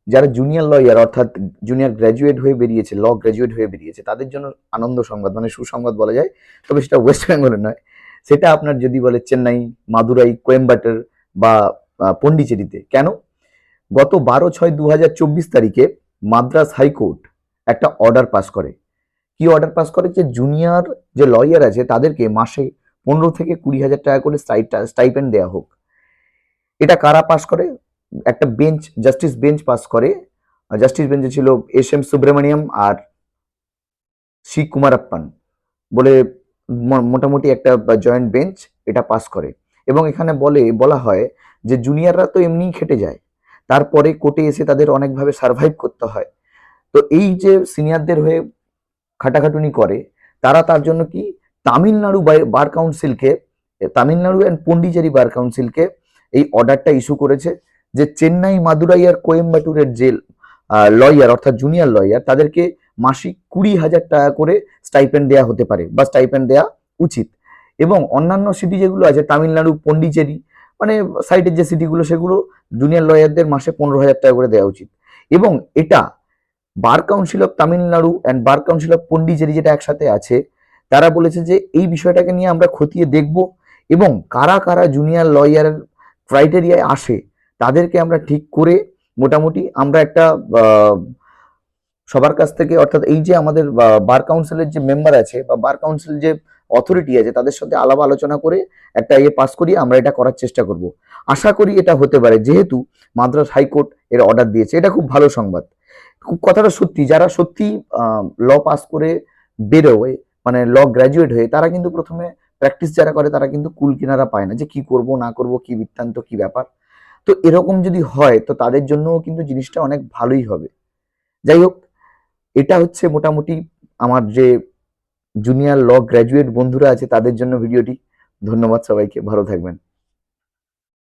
যারা junior lawyer অর্থাৎ junior graduate হয়ে বেরিয়েছে, ল গ্র্যাজুয়েট হয়ে বেরিয়েছে, তাদের জন্য আনন্দ সংবাদ, মানে সুসংবাদ বলা যায়। তবে সেটা ওয়েস্ট বেঙ্গলে নয়, সেটা আপনার যদি বলে চেন্নাই, মাদুরাই, কোয়েম্বাটোর বা পন্ডিচেরিতে। কেন? গত 12/6/2024 তারিখে মাদ্রাস হাইকোর্ট একটা অর্ডার পাস করে। কি অর্ডার পাস করে? যে জুনিয়র যে লয়ার আছে তাদেরকে মাসে 15 থেকে 20 হাজার টাকা করে স্টাইপেন্ড দেওয়া হোক। এটা কারা পাস করে? একটা বেঞ্চ, জাস্টিস বেঞ্চ পাস করে। জাস্টিস বেঞ্চে ছিল এস এম সুব্রমণিয়াম আর সি কুমারাপ্পান বলে মোটামুটি একটা জয়েন্ট বেঞ্চ এটা পাস করে। এবং এখানে বলা হয় যে জুনিয়ররা তো এমনিই খেটে যায়, তারপরে কোর্টে এসে তাদের অনেকভাবে সার্ভাইভ করতে হয়। তো এই যে সিনিয়রদের হয়ে খাটাখাটুনি করে, তার জন্য কি তামিলনাড়ু বার কাউন্সিলকে, তামিলনাড়ু অ্যান্ড পন্ডিচেরি বার কাউন্সিলকে এই অর্ডারটা ইস্যু করেছে যে চেন্নাই, মাদুরাই আর কোয়েম্বাটুরের যে লয়ার অর্থাৎ জুনিয়র লয়ার তাদেরকে মাসিক 20,000 টাকা করে স্টাইপেন্ড দেওয়া হতে পারে বা স্টাইপেন্ড দেওয়া উচিত। এবং অন্যান্য সিটি যেগুলো আছে তামিলনাড়ু, পন্ডিচেরি, মানে সাইডের যে সিটিগুলো, সেগুলো জুনিয়র লয়ারদের মাসে 15,000 টাকা করে দেওয়া উচিত। এবং এটা bar council of Tamil Nadu and bar council of Pondicherry যেটা একসাথে আছে, তারা বলেছে যে এই বিষয়টাকে নিয়ে আমরা খতিয়ে দেখব এবং কারা কারা জুনিয়র লয়ার ক্রাইটেরিয়ায় আসে তাদেরকে আমরা ঠিক করে মোটামুটি আমরা একটা সবার কাছ থেকে, অর্থাৎ এই যে আমাদের বার কাউন্সিলের যে মেম্বার আছে বা বার কাউন্সিল যে অথরিটি আছে তাদের সাথে আলাপ আলোচনা করে একটা পাস করিয়ে আমরা এটা করার চেষ্টা করব। আশা করি এটা হতে পারে, যেহেতু মাদ্রাস হাইকোর্ট এর অর্ডার দিয়েছে। এটা খুব ভালো সংবাদ। খুব কথাটা সত্যি, যারা সত্যি ল পাস করে বেরোয়, মানে ল গ্র্যাজুয়েট হয়ে, তারা কিন্তু প্রথমে প্র্যাকটিস যারা করে তারা কিন্তু কুল কিনারা পায় না যে কি করব না করব, কি বৃত্তান্ত, কি ব্যাপার। তো এরকম যদি হয় তো তাদের জন্যও কিন্তু জিনিসটা অনেক ভালোই হবে। যাই হোক, এটা হচ্ছে মোটামুটি আমার যে জুনিয়র ল গ্র্যাজুয়েট বন্ধুরা আছে তাদের জন্য ভিডিওটি। ধন্যবাদ সবাইকে, ভালো থাকবেন।